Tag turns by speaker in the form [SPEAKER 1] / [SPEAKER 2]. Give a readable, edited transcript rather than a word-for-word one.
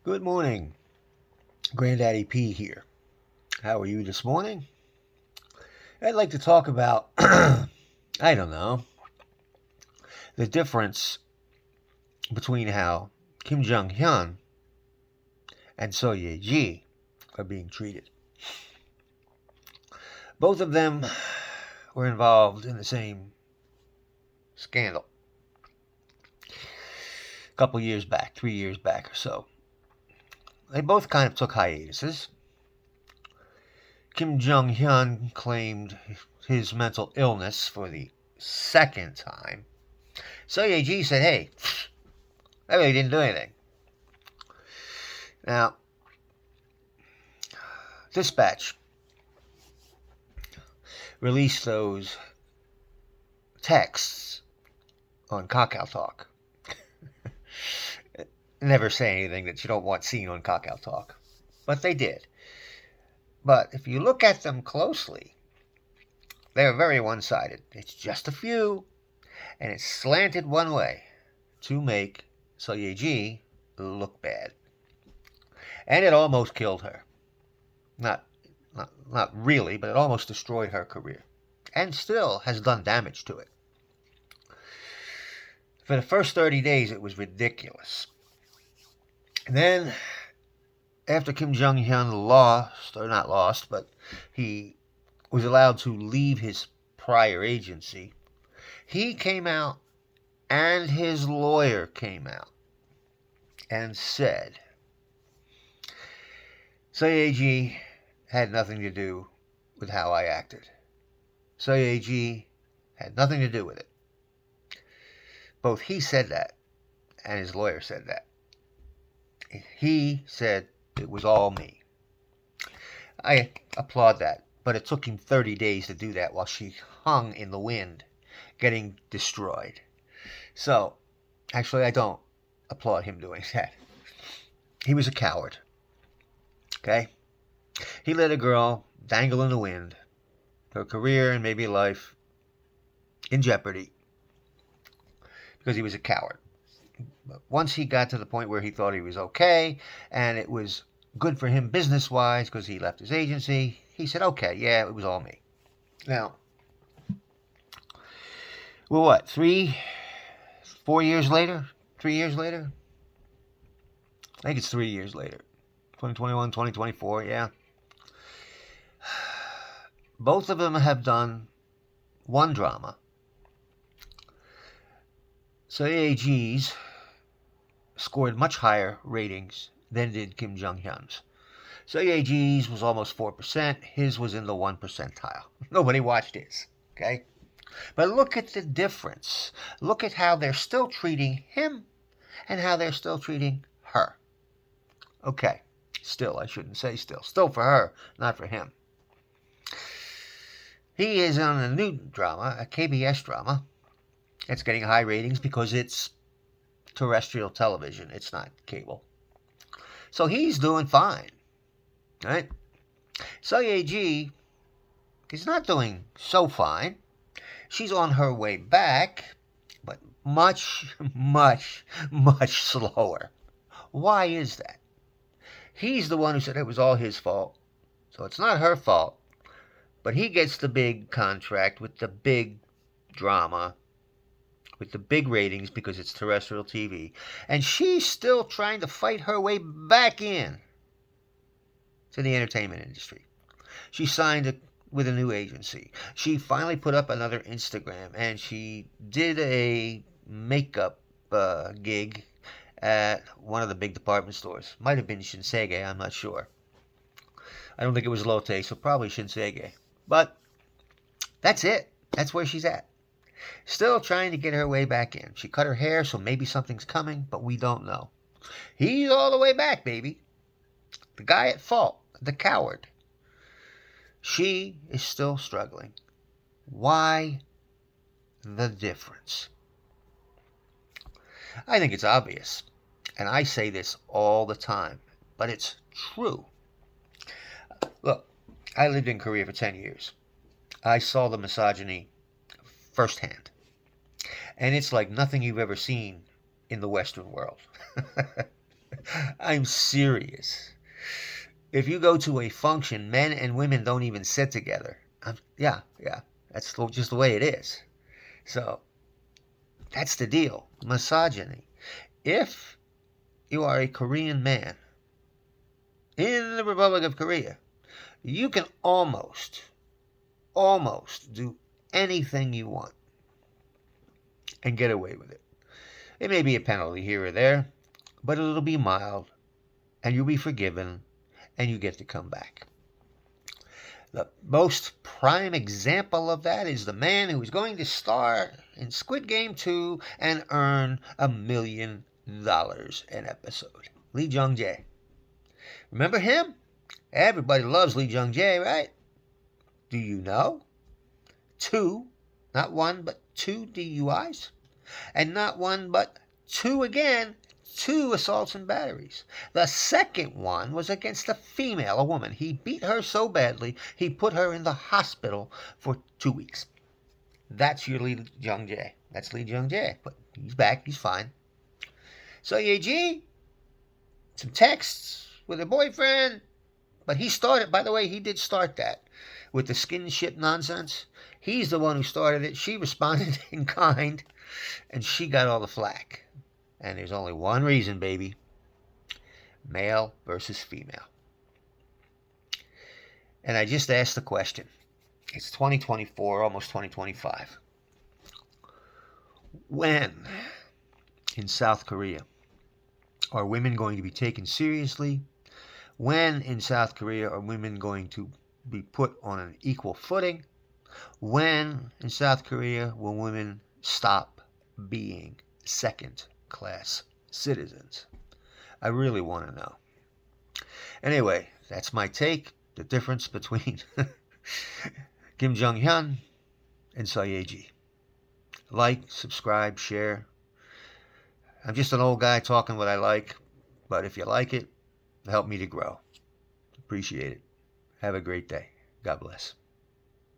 [SPEAKER 1] Good morning, Granddaddy P here. How are you this morning? I'd like to talk about, I don't know, the difference between how Kim Jung Hyun and So Ye Ji are being treated. Both of them were involved in the same scandal a couple years back, 3 years back or so. They both kind of took hiatuses. Kim Jong Hyun claimed his mental illness for the second time. So Ye Ji said, hey, I really didn't do anything. Now, Dispatch released those texts on Kakao Talk. Never say anything that you don't want seen on Kakao Talk. But they did. But if you look at them closely, they're very one-sided. It's just a few, and it's slanted one way to make So Ye Ji look bad. And it almost killed her. Not really, but it almost destroyed her career. And still has done damage to it. For the first 30 days, it was ridiculous. And then, after Kim Jong-hyun lost, or not lost, but he was allowed to leave his prior agency, he came out and his lawyer came out and said, So Ye Ji had nothing to do with how I acted. So Ye Ji had nothing to do with it. Both he said that and his lawyer said that. He said it was all me. I applaud that, but it took him 30 days to do that while she hung in the wind, getting destroyed. So, actually, I don't applaud him doing that. He was a coward. Okay? He let a girl dangle in the wind, her career and maybe life in jeopardy, because he was a coward. But once he got to the point where he thought he was okay, and it was good for him business-wise because he left his agency, he said, okay, yeah, it was all me. Now, well, what, 4 years later? 3 years later? I think it's 3 years later. 2021, 2024, yeah. Both of them have done one drama. So Ye Ji's scored much higher ratings than did Kim Jong-hyun's. So Ye Ji's was almost 4%. His was in the 1 percentile. Nobody watched his, okay? But look at the difference. Look at how they're still treating him and how they're still treating her. Okay, still, I shouldn't say still. Still for her, not for him. He is on a new drama, a KBS drama. It's getting high ratings because it's terrestrial television. It's not cable. So he's doing fine, right? So Ye Ji is not doing so fine. She's on her way back, but much, much, much slower. Why is that? He's the one who said it was all his fault. So it's not her fault. But he gets the big contract with the big drama, with the big ratings because it's terrestrial TV. And she's still trying to fight her way back in to the entertainment industry. She signed with a new agency. She finally put up another Instagram, and she did a makeup gig at one of the big department stores. Might have been Shinsegae, I'm not sure. I don't think it was Lotte, so probably Shinsegae. But that's it. That's where she's at. Still trying to get her way back in. She cut her hair, so maybe something's coming, but we don't know. He's all the way back, baby. The guy at fault, the coward. She is still struggling. Why the difference? I think it's obvious, and I say this all the time, but it's true. Look, I lived in Korea for 10 years. I saw the misogyny firsthand. And it's like nothing you've ever seen in the Western world. I'm serious. If you go to a function, men and women don't even sit together. Yeah, that's just the way it is. So that's the deal. Misogyny. If you are a Korean man in the Republic of Korea, you can almost do anything you want and get away with it. It may be a penalty here or there, but it'll be mild, and you'll be forgiven, and you get to come back. The most prime example of that is the man who is going to star in Squid Game 2 and earn $1 million an episode. Lee Jung-jae. Remember him? Everybody loves Lee Jung-jae, right? Do you know? 2, not 1, but 2 DUIs. And not 1, but 2 again, 2 assaults and batteries. The second one was against a female, a woman. He beat her so badly, he put her in the hospital for 2 weeks. That's your Lee Jung-jae. That's Lee Jung-jae. But he's back, he's fine. So Ye-ji, some texts with her boyfriend. But he started, by the way, he did start that with the skin ship nonsense. He's the one who started it. She responded in kind, and she got all the flack. And there's only one reason, baby. Male versus female. And I just asked the question. It's 2024, almost 2025. When in South Korea are women going to be taken seriously? When in South Korea are women going to be put on an equal footing? When in South Korea will women stop being second-class citizens? I really want to know. Anyway, that's my take. The difference between Kim Jong-hyun and Ye-ji. Like, subscribe, share. I'm just an old guy talking what I like, but if you like it, help me to grow. Appreciate it. Have a great day. God bless.